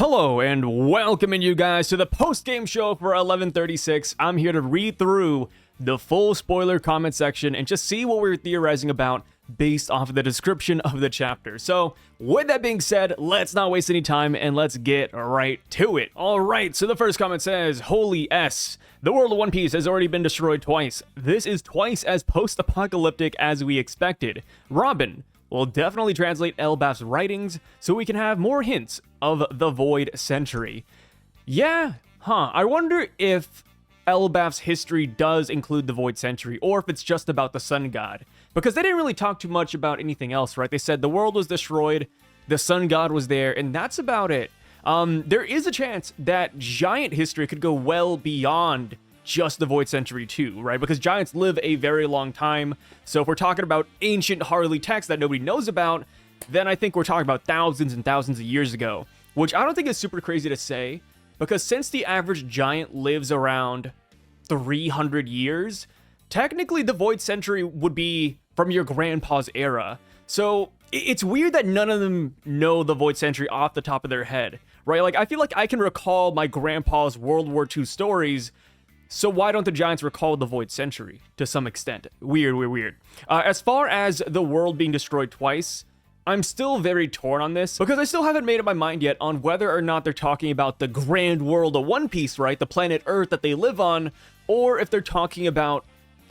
Hello and welcome in you guys to the post-game show for 1136. I'm here to read through the full spoiler comment section and just see what we're theorizing about based off of the description of the chapter. So with that being said, let's not waste any time and let's get right to it. Alright, so the first comment says, Holy S, the world of One Piece has already been destroyed twice. This is twice as post-apocalyptic as we expected. Robin will definitely translate Elbaph's writings so we can have more hints of the Void Century. Yeah, I wonder if Elbaph's history does include the Void Century, or if it's just about the Sun God. Because they didn't really talk too much about anything else, right? They said the world was destroyed, the Sun God was there, and that's about it. There is a chance that giant history could go well beyond just the Void Century too, right? Because giants live a very long time. So if we're talking about ancient Harley texts that nobody knows about, then I think we're talking about thousands and thousands of years ago, which I don't think is super crazy to say, because since the average giant lives around 300 years, technically the Void Century would be from your grandpa's era. So it's weird that none of them know the Void Century off the top of their head, right? Like, I feel like I can recall my grandpa's World War II stories, so why don't the giants recall the Void Century to some extent? Weird. As far as the world being destroyed twice, I'm still very torn on this because I still haven't made up my mind yet on whether or not they're talking about the grand world of One Piece, right? The planet Earth that they live on, or if they're talking about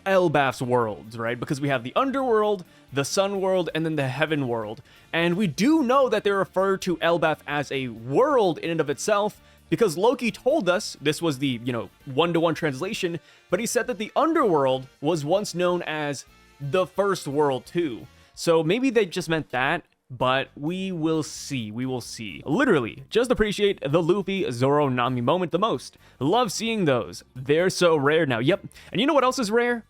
Elbaph's worlds, right? Because we have the underworld, the sun world, and then the heaven world. And we do know that they refer to Elbaph as a world in and of itself, because Loki told us, this was the, one-to-one translation, but he said that the underworld was once known as the first world too. So maybe they just meant that, but we will see. Literally, just appreciate the Luffy Zoro Nami moment the most. Love seeing those. They're so rare now. Yep. And you know what else is rare?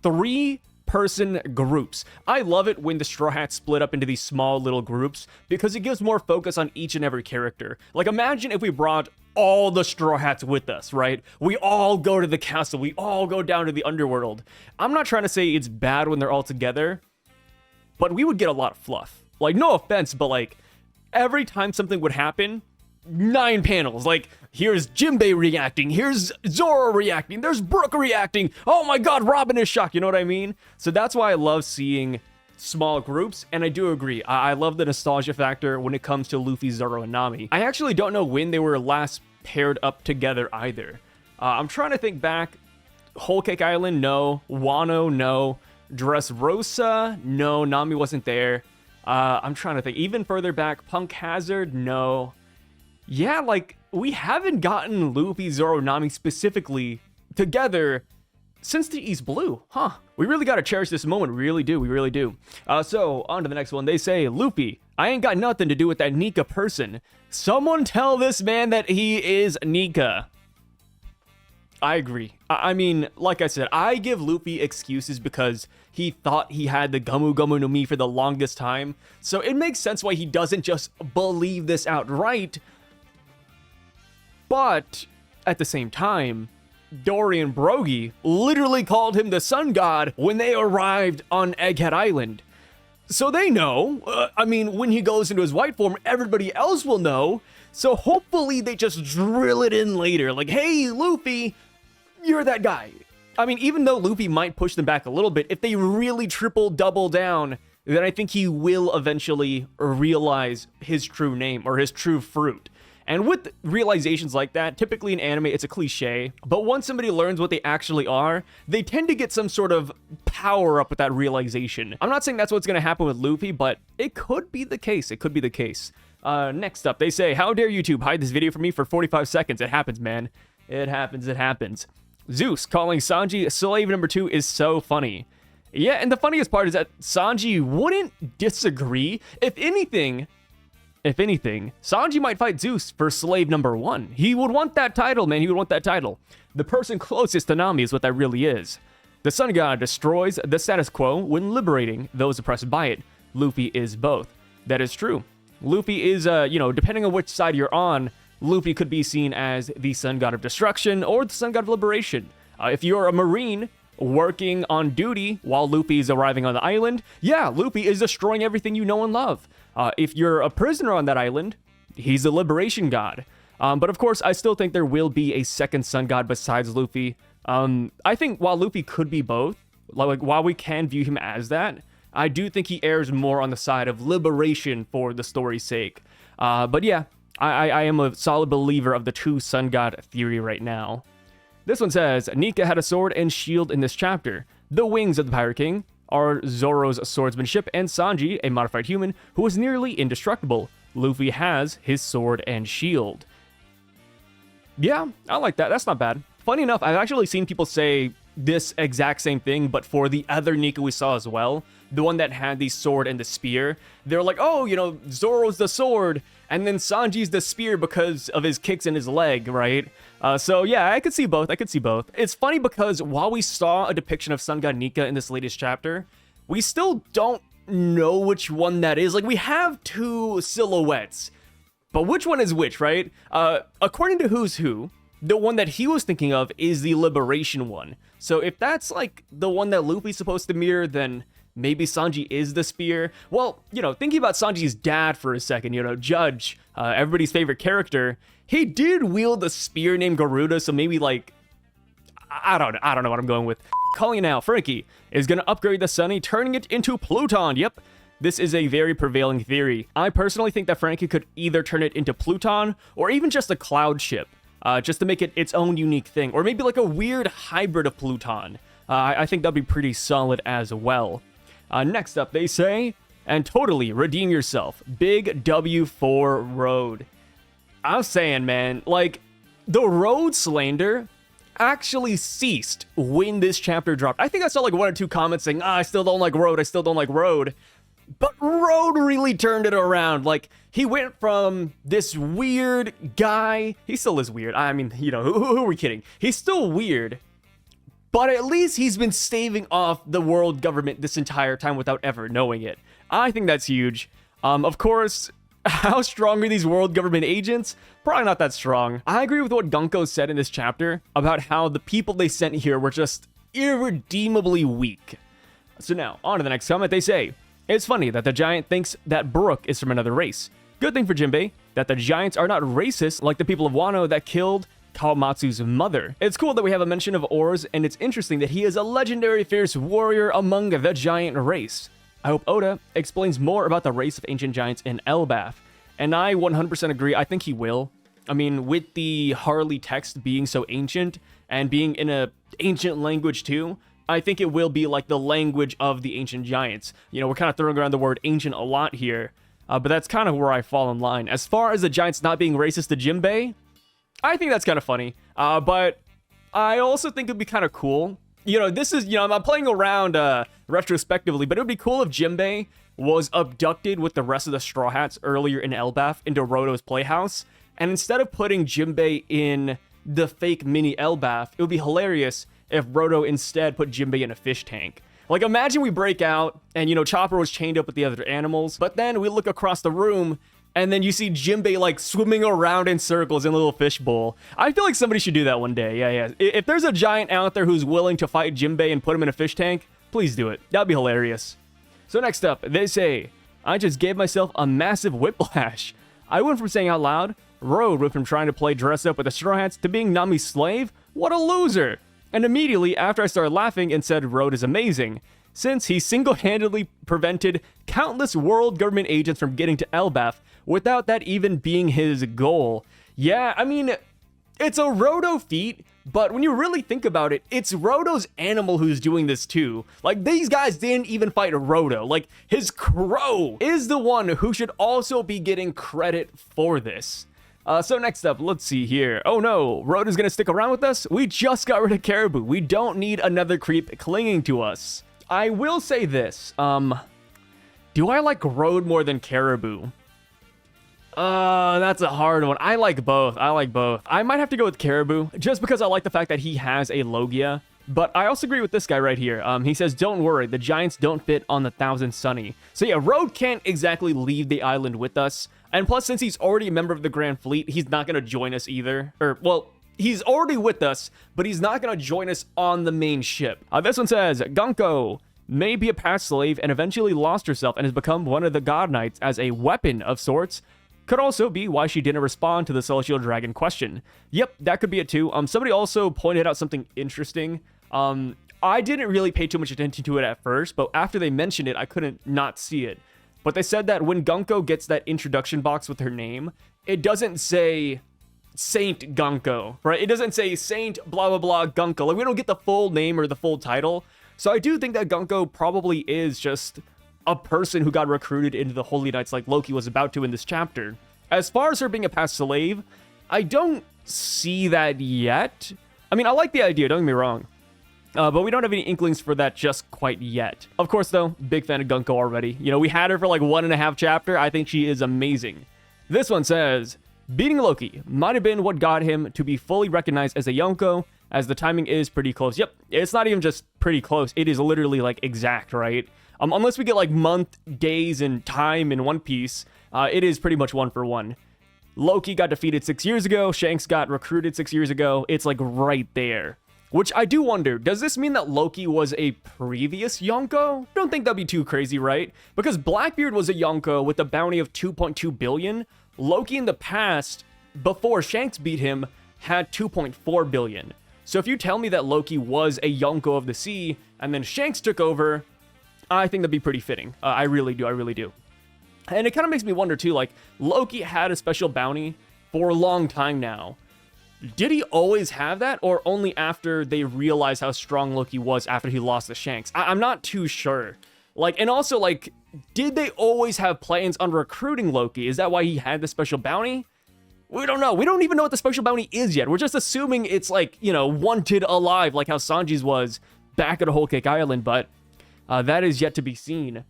3-person groups. I love it when the Straw Hats split up into these small little groups because it gives more focus on each and every character. Like, imagine if we brought all the Straw Hats with us, right? We all go to the castle. We all go down to the underworld. I'm not trying to say it's bad when they're all together, but we would get a lot of fluff. Like, no offense, but like, every time something would happen, 9 panels. Like, here's Jinbei reacting, here's Zoro reacting, there's Brook reacting, oh my god, Robin is shocked, you know what I mean? So that's why I love seeing small groups, and I do agree. I love the nostalgia factor when it comes to Luffy, Zoro, and Nami. I actually don't know when they were last paired up together either. I'm trying to think back. Whole Cake Island, no. Wano, no. Dressrosa, no. Nami wasn't there. I'm trying to think. Even further back, Punk Hazard, no. Yeah, like, we haven't gotten Luffy, Zoro, Nami specifically together since the East Blue, We really gotta cherish this moment, we really do. So, on to the next one. They say, Luffy, I ain't got nothing to do with that Nika person. Someone tell this man that he is Nika. I agree. I mean, like I said, I give Luffy excuses because he thought he had the Gomu Gomu no Mi for the longest time. So it makes sense why he doesn't just believe this outright. But at the same time, Dory and Brogy literally called him the Sun God when they arrived on Egghead Island. So they know. I mean, when he goes into his white form, everybody else will know. So hopefully they just drill it in later. Like, hey, Luffy, you're that guy. I mean, even though Luffy might push them back a little bit, if they really double down, then I think he will eventually realize his true name or his true fruit. And with realizations like that, typically in anime, it's a cliche, but once somebody learns what they actually are, they tend to get some sort of power up with that realization. I'm not saying that's what's going to happen with Luffy, but it could be the case. Next up, they say, how dare YouTube hide this video from me for 45 seconds? It happens, man. It happens. Zeus calling Sanji slave number 2 is so funny. Yeah, and the funniest part is that Sanji wouldn't disagree. If anything, Sanji might fight Zeus for slave number 1. He would want that title, man. The person closest to Nami is what that really is. The Sun God destroys the status quo when liberating those oppressed by it. Luffy is both. That is true. Luffy is, depending on which side you're on, Luffy could be seen as the Sun God of Destruction or the Sun God of Liberation. If you're a Marine working on duty while Luffy is arriving on the island, yeah, Luffy is destroying everything you know and love. If you're a prisoner on that island, he's a liberation god. But of course, I still think there will be a second sun god besides Luffy. I think while Luffy could be both, like while we can view him as that, I do think he errs more on the side of liberation for the story's sake. But yeah, I am a solid believer of the two sun god theory right now. This one says, Nika had a sword and shield in this chapter. The wings of the Pirate King are Zoro's swordsmanship, and Sanji, a modified human who is nearly indestructible. Luffy has his sword and shield. Yeah, I like that. That's not bad. Funny enough, I've actually seen people say this exact same thing, but for the other Nika we saw as well, the one that had the sword and the spear, they're like, oh, you know, Zoro's the sword, and then Sanji's the spear because of his kicks in his leg, right? So yeah, I could see both. It's funny because while we saw a depiction of Sun God Nika in this latest chapter, we still don't know which one that is. Like, we have two silhouettes, but which one is which, right? According to Who's Who, the one that he was thinking of is the liberation one. So if that's like the one that Luffy's supposed to mirror, then maybe Sanji is the spear. Well, you know, thinking about Sanji's dad for a second, you know, Judge, everybody's favorite character, he did wield a spear named Garuda, so maybe like, I don't know what I'm going with. Calling it out, Frankie is going to upgrade the Sunny, turning it into Pluton. Yep, this is a very prevailing theory. I personally think that Frankie could either turn it into Pluton or even just a cloud ship, just to make it its own unique thing, or maybe like a weird hybrid of Pluton. I think that'd be pretty solid as well. Next up, they say, and totally redeem yourself. Big W for Road. I was saying, man, like, the Road slander actually ceased when this chapter dropped. I think I saw like one or two comments saying, I still don't like Road, I still don't like Road. But Road really turned it around. Like, he went from this weird guy, he still is weird. I mean, you know, who are we kidding? He's still weird. But at least he's been staving off the world government this entire time without ever knowing it. I think that's huge. Of course, how strong are these world government agents? Probably not that strong. I agree with what Gunko said in this chapter about how the people they sent here were just irredeemably weak. So now, on to the next comment. They say, it's funny that the giant thinks that Brook is from another race. Good thing for Jinbei that the giants are not racist like the people of Wano that killed Kawamatsu's mother. It's cool that we have a mention of Oars, and it's interesting that he is a legendary fierce warrior among the giant race. I hope Oda explains more about the race of ancient giants in Elbaph, and I 100% agree. I think he will. I mean, with the Harley text being so ancient and being in a ancient language too, I think it will be like the language of the ancient giants. You know, we're kind of throwing around the word ancient a lot here, but that's kind of where I fall in line. As far as the giants not being racist to Jinbei, I think that's kind of funny, but I also think it'd be kind of cool. You know, this is, you know, I'm playing around retrospectively, but it would be cool if Jinbei was abducted with the rest of the Straw Hats earlier in Elbaph into Roto's playhouse, and instead of putting Jinbei in the fake mini Elbaph, it would be hilarious if Roto instead put Jinbei in a fish tank. Like, imagine we break out, and, you know, Chopper was chained up with the other animals, but then we look across the room, and then you see Jinbei, like, swimming around in circles in a little fishbowl. I feel like somebody should do that one day. Yeah. If there's a giant out there who's willing to fight Jinbei and put him in a fish tank, please do it. That'd be hilarious. So next up, they say, I just gave myself a massive whiplash. I went from saying out loud, Road went from trying to play dress up with the Straw Hats to being Nami's slave? What a loser! And immediately after I started laughing and said Road is amazing, since he single-handedly prevented countless world government agents from getting to Elbaph without that even being his goal. Yeah, I mean, it's a Roto feat, but when you really think about it, it's Roto's animal who's doing this too. Like, these guys didn't even fight Roto. Like, his crow is the one who should also be getting credit for this. So next up, let's see here. Oh no, Roto's gonna stick around with us? We just got rid of Caribou. We don't need another creep clinging to us. I will say this, do I like Road more than Caribou? That's a hard one. I like both. I might have to go with Caribou, just because I like the fact that he has a Logia. But I also agree with this guy right here. He says, don't worry, the giants don't fit on the 1,000 Sunny. So yeah, Road can't exactly leave the island with us. And plus, since he's already a member of the Grand Fleet, he's not going to join us either. Well, he's already with us, but he's not going to join us on the main ship. This one says, Gunko may be a past slave and eventually lost herself and has become one of the God Knights as a weapon of sorts. Could also be why she didn't respond to the Celestial Dragon question. Yep, that could be it too. Somebody also pointed out something interesting. I didn't really pay too much attention to it at first, but after they mentioned it, I couldn't not see it. But they said that when Gunko gets that introduction box with her name, it doesn't say Saint Gunko, right? It doesn't say Saint blah blah blah Gunko. Like, we don't get the full name or the full title. So I do think that Gunko probably is just a person who got recruited into the Holy Knights like Loki was about to in this chapter. As far as her being a past slave, I don't see that yet. I mean, I like the idea, don't get me wrong. But we don't have any inklings for that just quite yet. Of course, though, big fan of Gunko already. You know, we had her for like 1.5 chapters. I think she is amazing. This one says, beating Loki might have been what got him to be fully recognized as a Yonko, as the timing is pretty close. Yep, it's not even just pretty close. It is literally like exact, right? Unless we get like month, days, and time in One Piece, it is pretty much 1 for 1. Loki got defeated 6 years ago. Shanks got recruited 6 years ago. It's like right there. Which I do wonder, does this mean that Loki was a previous Yonko? Don't think that'd be too crazy, right? Because Blackbeard was a Yonko with a bounty of 2.2 billion. Loki in the past, before Shanks beat him, had 2.4 billion. So if you tell me that Loki was a Yonko of the sea, and then Shanks took over, I think that'd be pretty fitting. I really do. And it kind of makes me wonder too, like, Loki had a special bounty for a long time now. Did he always have that, or only after they realized how strong Loki was after he lost to Shanks? I'm not too sure. Like, and also, like, did they always have plans on recruiting Loki? Is that why he had the special bounty? We don't know. We don't even know what the special bounty is yet. We're just assuming it's like, you know, wanted alive, like how Sanji's was back at Whole Cake Island, but that is yet to be seen.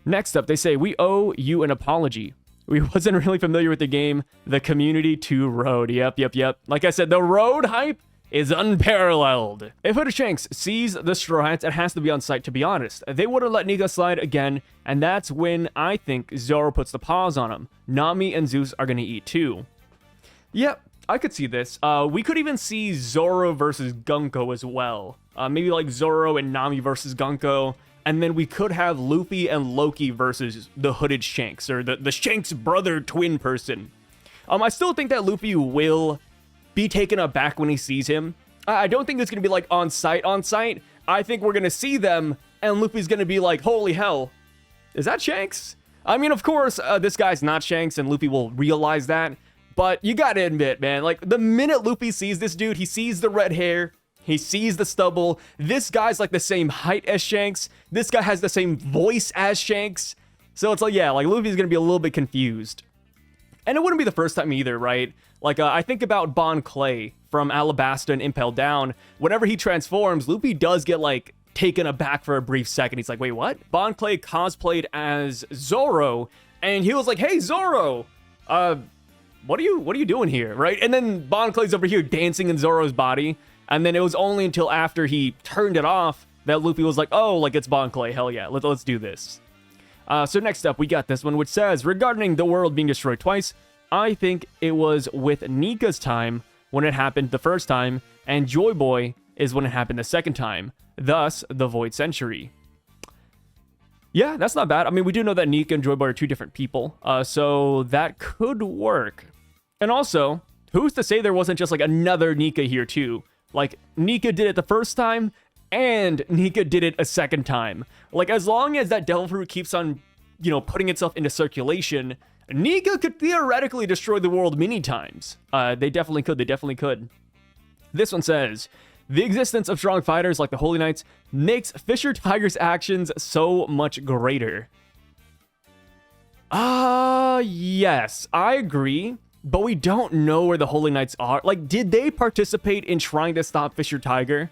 Next up, they say, we owe you an apology. We wasn't really familiar with the game, the community to road. Yep. Like I said, the road hype is unparalleled. If Hooded Shanks sees the Straw Hats, it has to be on site, to be honest. They would have let Nika slide again, and that's when I think Zoro puts the paws on him. Nami and Zeus are going to eat too. Yep, I could see this. We could even see Zoro versus Gunko as well. Maybe like Zoro and Nami versus Gunko. And then we could have Luffy and Loki versus the Hooded Shanks, or the Shanks brother twin person. I still think that Luffy will be taken aback when he sees him. I don't think it's going to be like on site. I think we're going to see them, and Luffy's going to be like, holy hell, is that Shanks? I mean, of course, this guy's not Shanks, and Luffy will realize that. But you got to admit, man, like the minute Luffy sees this dude, he sees the red hair, he sees the stubble. This guy's like the same height as Shanks. This guy has the same voice as Shanks. So it's like, yeah, like Luffy's going to be a little bit confused. And it wouldn't be the first time either, right? Like, I think about Bon Clay from Alabasta and Impel Down. Whenever he transforms, Luffy does get, like, taken aback for a brief second. He's like, wait, what? Bon Clay cosplayed as Zoro, and he was like, hey, Zoro, what are you doing here, right? And then Bon Clay's over here dancing in Zoro's body. And then it was only until after he turned it off that Luffy was like, oh, like it's Bon Clay. Hell yeah, let's do this. So next up, we got this one, which says, regarding the world being destroyed twice, I think it was with Nika's time when it happened the first time, and Joy Boy is when it happened the second time. Thus, the Void Century. Yeah, that's not bad. I mean, we do know that Nika and Joy Boy are two different people, so that could work. And also, who's to say there wasn't just like another Nika here too? Like, Nika did it the first time, and Nika did it a second time. Like, as long as that Devil Fruit keeps on, you know, putting itself into circulation, Nika could theoretically destroy the world many times. They definitely could. This one says, the existence of strong fighters like the Holy Knights makes Fisher Tiger's actions so much greater. Yes, I agree. But we don't know where the Holy Knights are. Like, did they participate in trying to stop Fisher Tiger?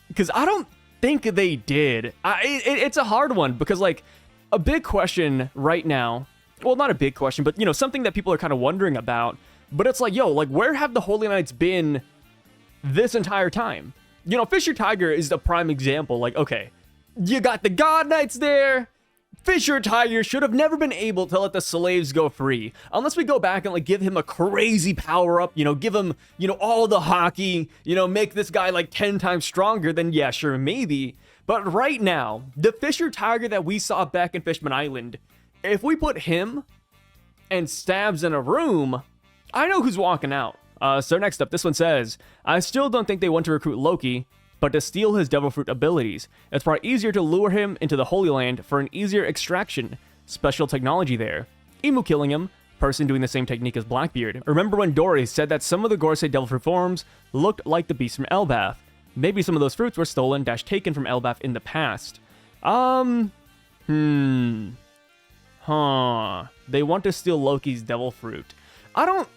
Because I don't think they did. It's a hard one because, like, a big question right now, well, not a big question, but, you know, something that people are kind of wondering about, but it's like, yo, like, where have the Holy Knights been this entire time? You know, Fisher Tiger is the prime example. Like, okay, you got the God Knights there. Fisher Tiger should have never been able to let the slaves go free. Unless we go back and, like, give him a crazy power-up, you know, give him, you know, all the hockey, you know, make this guy, like, 10 times stronger, then yeah, sure, maybe. But right now, the Fisher Tiger that we saw back in Fishman Island, if we put him and Stabs in a room, I know who's walking out. So next up, this one says, I still don't think they want to recruit Loki, but to steal his Devil Fruit abilities. It's probably easier to lure him into the Holy Land for an easier extraction. Special technology there. Emu killing him, person doing the same technique as Blackbeard. Remember when Dory said that some of the Gorosei Devil Fruit forms looked like the beast from Elbaph? Maybe some of those fruits were stolen / taken from Elbaph in the past. They want to steal Loki's Devil Fruit. I don't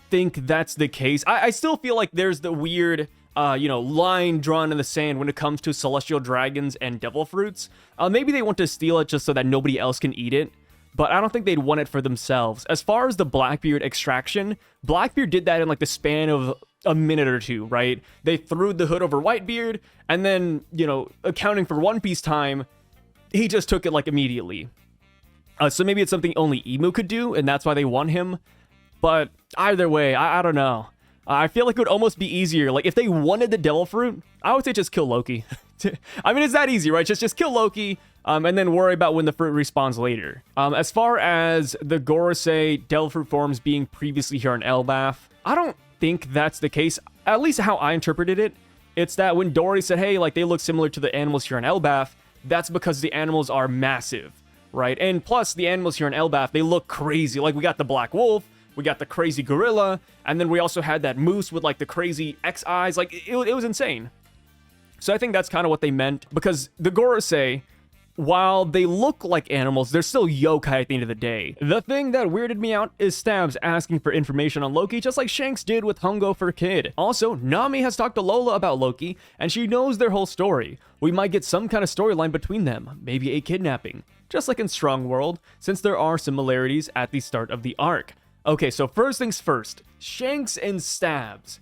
think that's the case. I still feel like there's the weird, line drawn in the sand when it comes to celestial dragons and devil fruits. Maybe they want to steal it just so that nobody else can eat it, but I don't think they'd want it for themselves. As far as the Blackbeard extraction, Blackbeard did that in like the span of a minute or two, right? They threw the hood over Whitebeard, and then, accounting for One Piece time, he just took it like immediately. So maybe it's something only Emu could do, and that's why they want him. But either way, I don't know. I feel like it would almost be easier. Like, if they wanted the Devil Fruit, I would say just kill Loki. I mean, it's that easy, right? Just kill Loki, and then worry about when the fruit respawns later. As far as the Gorosei Devil Fruit forms being previously here on Elbaph, I don't think that's the case. At least how I interpreted it, it's that when Dory said, hey, like, they look similar to the animals here on Elbaph, that's because the animals are massive, right? And plus, the animals here on Elbaph, they look crazy. Like, we got the Black Wolf, we got the crazy gorilla, and then we also had that moose with like the crazy X eyes. Like, it was insane. So I think that's kind of what they meant, because the Gorosei, while they look like animals, they're still yokai at the end of the day. The thing that weirded me out is Stabs asking for information on Loki, just like Shanks did with Hungo for Kid. Also, Nami has talked to Lola about Loki, and she knows their whole story. We might get some kind of storyline between them, maybe a kidnapping, just like in Strong World, since there are similarities at the start of the arc. Okay, so first things first, Shanks and Stabs.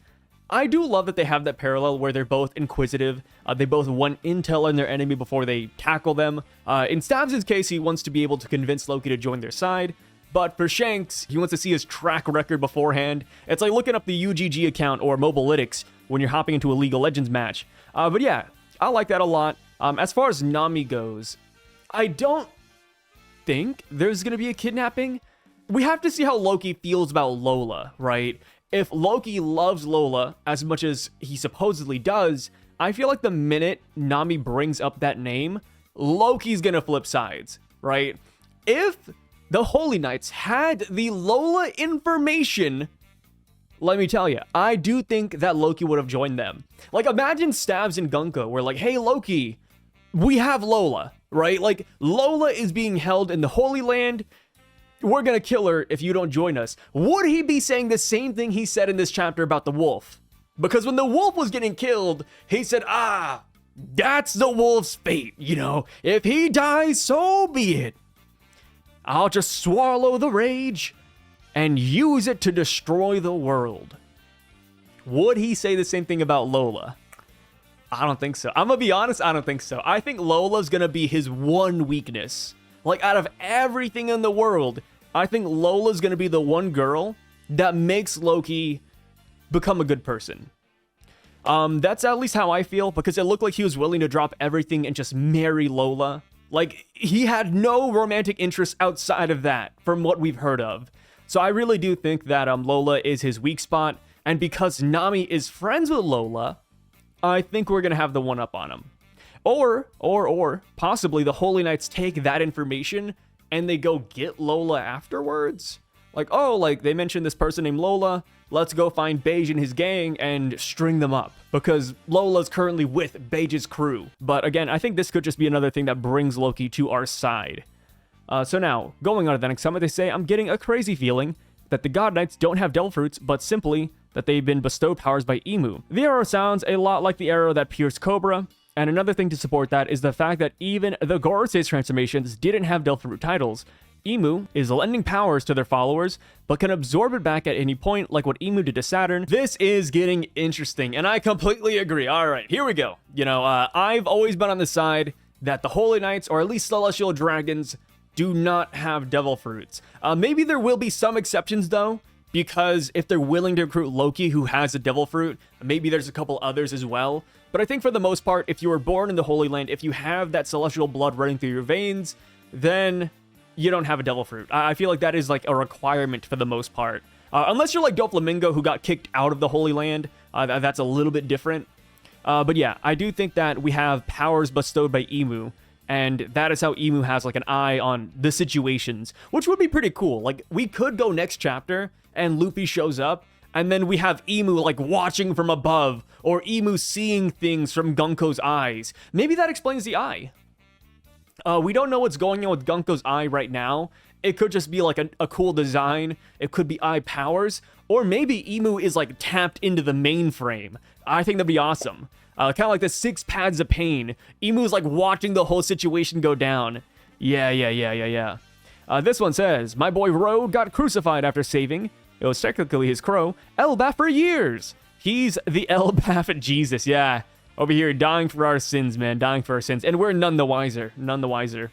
I do love that they have that parallel where they're both inquisitive. They both want intel on their enemy before they tackle them. In Stabs' case, he wants to be able to convince Loki to join their side. But for Shanks, he wants to see his track record beforehand. It's like looking up the UGG account or Mobalytics when you're hopping into a League of Legends match. But yeah, I like that a lot. As far as Nami goes, I don't think there's going to be a kidnapping. We have to see how Loki feels about Lola, right? If Loki loves Lola as much as he supposedly does, I feel like the minute Nami brings up that name, Loki's gonna flip sides, right? If the Holy Knights had the Lola information, let me tell you, I do think that Loki would have joined them. Like, imagine Stabs and Gunko were like, hey, Loki, we have Lola, right? Like, Lola is being held in the Holy Land. We're gonna kill her if you don't join us. Would he be saying the same thing he said in this chapter about the wolf? Because when the wolf was getting killed, he said, that's the wolf's fate, If he dies, so be it. I'll just swallow the rage and use it to destroy the world. Would he say the same thing about Lola? I don't think so. I'm gonna be honest, I don't think so. I think Lola's gonna be his one weakness. Like, out of everything in the world, I think Lola's gonna be the one girl that makes Loki become a good person. That's at least how I feel, because it looked like he was willing to drop everything and just marry Lola. Like, he had no romantic interest outside of that, from what we've heard of. So I really do think that Lola is his weak spot, and because Nami is friends with Lola, I think we're gonna have the one up on him. Or possibly the Holy Knights take that information and they go get Lola afterwards. Like, oh, like, they mentioned this person named Lola. Let's go find Beige and his gang and string them up, because Lola's currently with Beige's crew. But again, I think this could just be another thing that brings Loki to our side. So now, going on to the next summit, they say, I'm getting a crazy feeling that the God Knights don't have Devil Fruits, but simply that they've been bestowed powers by Emu. The arrow sounds a lot like the arrow that pierced Cobra. And another thing to support that is the fact that even the Gorosei's transformations didn't have Devil Fruit titles. Emu is lending powers to their followers, but can absorb it back at any point, like what Emu did to Saturn. This is getting interesting, and I completely agree. All right, here we go. I've always been on the side that the Holy Knights, or at least Celestial Dragons, do not have Devil Fruits. Maybe there will be some exceptions, though, because if they're willing to recruit Loki, who has a Devil Fruit, maybe there's a couple others as well. But I think for the most part, if you were born in the Holy Land, if you have that celestial blood running through your veins, then you don't have a devil fruit. I feel like that is like a requirement for the most part. Unless you're like Doflamingo, who got kicked out of the Holy Land. That's a little bit different. But yeah, I do think that we have powers bestowed by Emu, and that is how Emu has like an eye on the situations, which would be pretty cool. Like, we could go next chapter, and Luffy shows up, and then we have Emu like watching from above, or Emu seeing things from Gunko's eyes. Maybe that explains the eye. We don't know what's going on with Gunko's eye right now. It could just be like a cool design. It could be eye powers. Or maybe Emu is like tapped into the mainframe. I think that'd be awesome. Kind of like the 6 pads of pain. Emu's like watching the whole situation go down. Yeah. This one says, my boy Ro got crucified after saving, it was technically his crow, Elbaph for years. He's the Elbaph Jesus, yeah. Over here, dying for our sins, man. Dying for our sins. And we're none the wiser. None the wiser.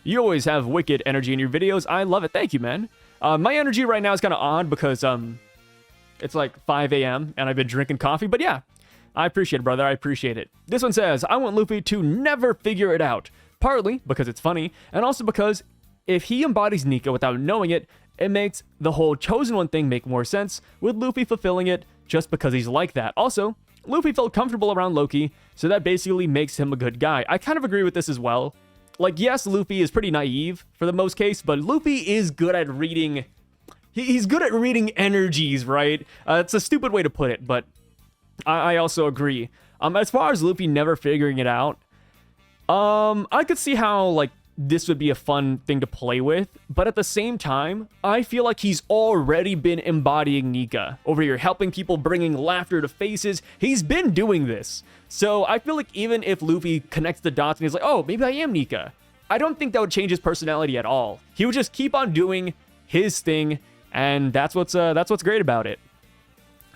You always have wicked energy in your videos. I love it. Thank you, man. My energy right now is kind of odd because it's like 5 a.m. and I've been drinking coffee. But yeah, I appreciate it, brother. I appreciate it. This one says, I want Luffy to never figure it out. Partly because it's funny, and also because if he embodies Nika without knowing it, it makes the whole Chosen One thing make more sense, with Luffy fulfilling it just because he's like that. Also, Luffy felt comfortable around Loki, so that basically makes him a good guy. I kind of agree with this as well. Like, yes, Luffy is pretty naive for the most case, but Luffy is good at reading... He's good at reading energies, right? It's a stupid way to put it, but I also agree. As far as Luffy never figuring it out, I could see how, like, this would be a fun thing to play with, but at the same time, I feel like he's already been embodying Nika. Over here, helping people, bringing laughter to faces. He's been doing this. So I feel like even if Luffy connects the dots and he's like, oh, maybe I am Nika, I don't think that would change his personality at all. He would just keep on doing his thing, and that's what's great about it.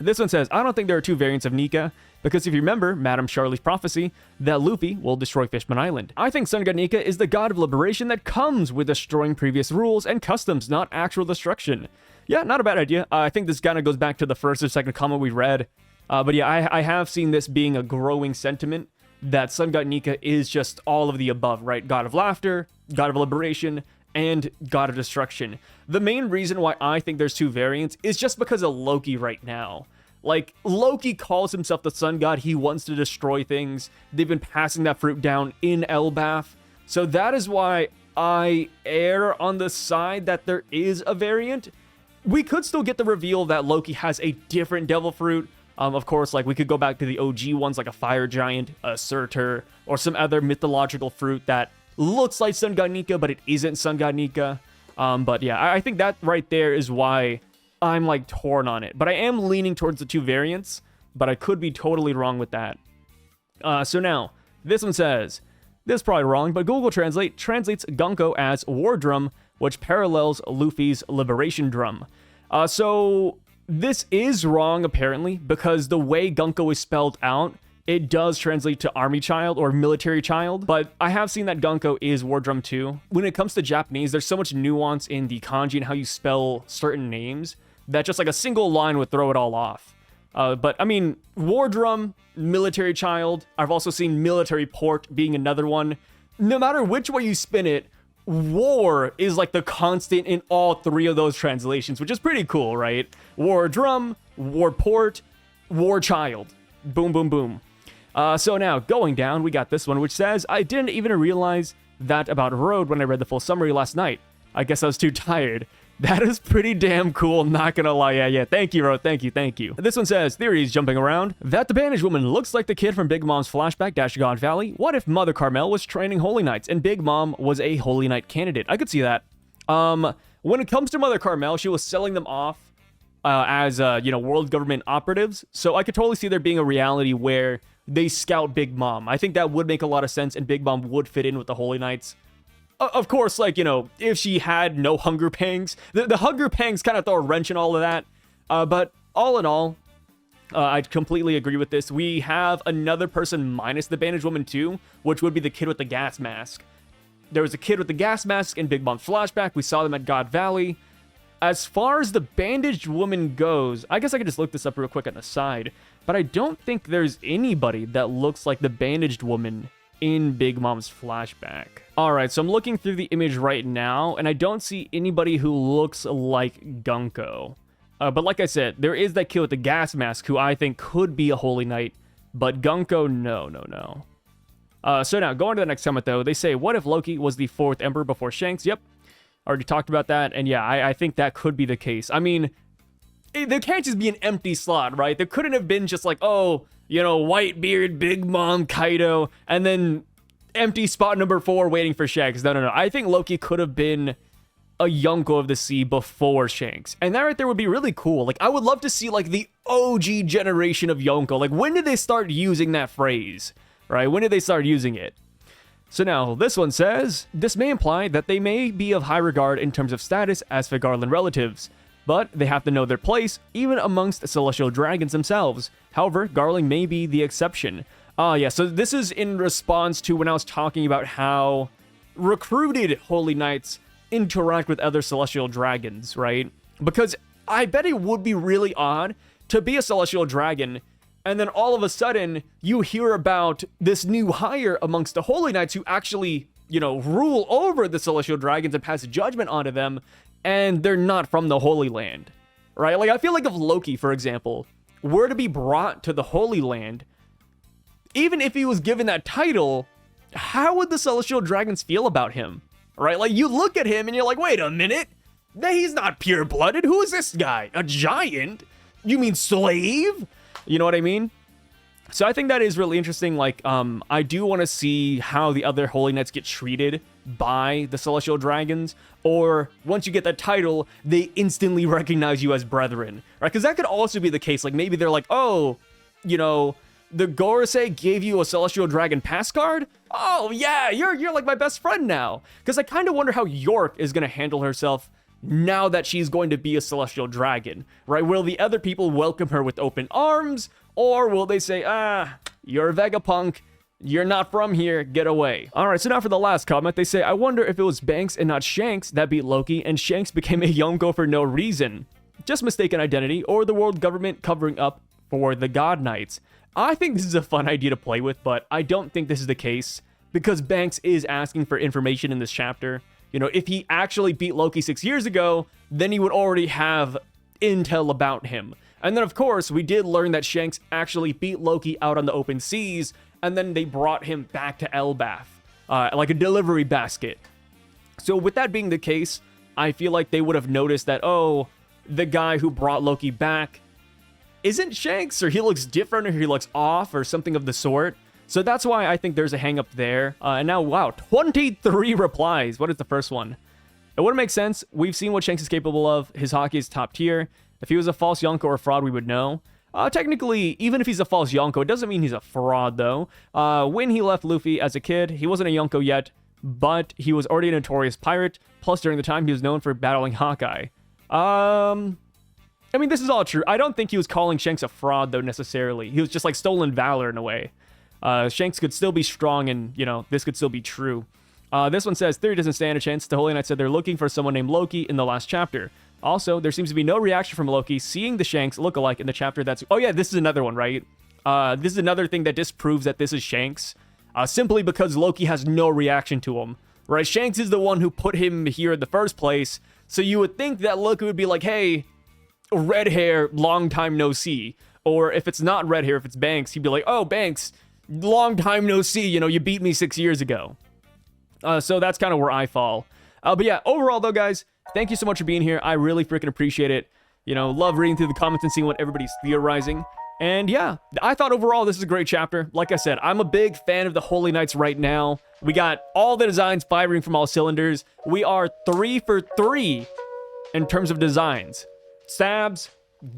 This one says, I don't think there are 2 variants of Nika, because if you remember Madame Charlie's prophecy that Luffy will destroy Fishman Island. I think Sun God Nika is the god of liberation that comes with destroying previous rules and customs, not actual destruction. Yeah, not a bad idea. I think this kind of goes back to the first or second comment we read. But yeah, I have seen this being a growing sentiment, that Sun God Nika is just all of the above, right? God of laughter, god of liberation, and god of destruction. The main reason why I think there's 2 variants is just because of Loki right now. Like, Loki calls himself the sun god. He wants to destroy things. They've been passing that fruit down in Elbaph. So that is why I err on the side that there is a variant. We could still get the reveal that Loki has a different devil fruit. Of course, like, we could go back to the OG ones, like a fire giant, a surtur, or some other mythological fruit that looks like Sun God Nika, but it isn't Sun God Nika. But yeah, I think that right there is why I'm like torn on it, but I am leaning towards the 2 variants, but I could be totally wrong with that. So now, this one says, this is probably wrong, but Google Translate translates Gunko as war drum, which parallels Luffy's liberation drum. So this is wrong apparently, because the way Gunko is spelled out, it does translate to army child or military child, but I have seen that Gunko is war drum too. When it comes to Japanese, there's so much nuance in the kanji and how you spell certain names that just like a single line would throw it all off. But I mean, war drum, military child. I've also seen military port being another one. No matter which way you spin it, war is like the constant in all 3 of those translations, which is pretty cool, right? War drum, war port, war child. Boom, boom, boom. So now, going down, we got this one, which says, I didn't even realize that about Road when I read the full summary last night. I guess I was too tired. That is pretty damn cool, not gonna lie. Yeah. Thank you, Road. Thank you. This one says, theories jumping around. That the bandaged woman looks like the kid from Big Mom's flashback God Valley. What if Mother Carmel was training Holy Knights and Big Mom was a Holy Knight candidate? I could see that. When it comes to Mother Carmel, she was selling them off as, world government operatives. So I could totally see there being a reality where they scout Big Mom. I think that would make a lot of sense, and Big Mom would fit in with the Holy Knights. Of course, like, if she had no hunger pangs, the hunger pangs kind of throw a wrench in all of that. But all in all, I completely agree with this. We have another person minus the bandaged woman too, which would be the kid with the gas mask. There was a kid with the gas mask in Big Mom's flashback. We saw them at God Valley. As far as the bandaged woman goes, I guess I could just look this up real quick on the side, but I don't think there's anybody that looks like the bandaged woman in Big Mom's flashback. Alright, so I'm looking through the image right now, and I don't see anybody who looks like Gunko. But like I said, there is that kid with the gas mask who I think could be a Holy Knight, but Gunko, no. So now, going to the next comment though, they say, what if Loki was the 4th Emperor before Shanks? Yep, already talked about that, and yeah, I think that could be the case. I mean, there can't just be an empty slot, right? There couldn't have been just like, oh, you know, Whitebeard, Big Mom, Kaido, and then empty spot number 4 waiting for Shanks. No. I think Loki could have been a Yonko of the Sea before Shanks. And that right there would be really cool. Like, I would love to see, like, the OG generation of Yonko. Like, when did they start using that phrase? Right? When did they start using it? So now, this one says, this may imply that they may be of high regard in terms of status as Figurlin relatives, but they have to know their place, even amongst celestial dragons themselves. However, Garling may be the exception. Yeah, so this is in response to when I was talking about how recruited Holy Knights interact with other celestial dragons, right? Because I bet it would be really odd to be a celestial dragon, and then all of a sudden you hear about this new hire amongst the Holy Knights who actually, you know, rule over the celestial dragons and pass judgment onto them, and they're not from the Holy Land, right? Like, I feel like if Loki, for example, were to be brought to the Holy Land, even if he was given that title, how would the celestial dragons feel about him? Right? Like, you look at him and you're like, wait a minute. He's not pure-blooded. Who is this guy? A giant? You mean slave? You know what I mean? So I think that is really interesting. Like, I do want to see how the other Holy Knights get treated by the celestial dragons. Or, once you get that title, they instantly recognize you as brethren. Right? Because that could also be the case. Like, maybe they're like, oh, you know, the Gorosei gave you a celestial dragon pass card? Oh yeah, you're like my best friend now. Because I kind of wonder how York is going to handle herself now that she's going to be a celestial dragon, right? Will the other people welcome her with open arms, or will they say, you're a Vegapunk, you're not from here, get away? Alright, so now for the last comment, they say, I wonder if it was Banks and not Shanks that beat Loki, and Shanks became a Yonko for no reason. Just mistaken identity, or the world government covering up for the God Knights. I think this is a fun idea to play with, but I don't think this is the case, because Banks is asking for information in this chapter. You know, if he actually beat Loki 6 years ago, then he would already have intel about him. And then, of course, we did learn that Shanks actually beat Loki out on the open seas, and then they brought him back to Elbaph, like a delivery basket. So with that being the case, I feel like they would have noticed that, oh, the guy who brought Loki back isn't Shanks, or he looks different, or he looks off, or something of the sort. So that's why I think there's a hang up there. And now, wow, 23 replies. What is the first one? It wouldn't make sense. We've seen what Shanks is capable of. His hockey is top tier. If he was a false Yonko or fraud, we would know. Technically, even if he's a false Yonko, it doesn't mean he's a fraud, though. When he left Luffy as a kid, he wasn't a Yonko yet, but he was already a notorious pirate. Plus, during the time, he was known for battling Hawkeye. I mean, this is all true. I don't think he was calling Shanks a fraud, though, necessarily. He was just like stolen valor in a way. Shanks could still be strong, and, you know, this could still be true. This one says, theory doesn't stand a chance. The Holy Knight said they're looking for someone named Loki in the last chapter. Also, there seems to be no reaction from Loki seeing the Shanks look-alike in the chapter that's... Oh yeah, this is another one, right? This is another thing that disproves that this is Shanks. Simply because Loki has no reaction to him. Right? Shanks is the one who put him here in the first place. So you would think that Loki would be like, hey, red hair, long time no see. Or if it's not red hair, if it's Banks, he'd be like, oh, Banks, long time no see. You know, you beat me 6 years ago. So that's kind of where I fall. But yeah, overall though, guys, thank you so much for being here. I really freaking appreciate it. You know, love reading through the comments and seeing what everybody's theorizing. And yeah, I thought overall this is a great chapter. Like I said, I'm a big fan of the Holy Knights right now. We got all the designs firing from all cylinders. We are 3 for 3 in terms of designs. Stabs,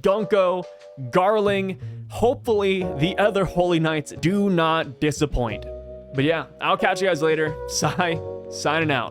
Gunko, Garling. Hopefully the other Holy Knights do not disappoint. But yeah, I'll catch you guys later. Signing out.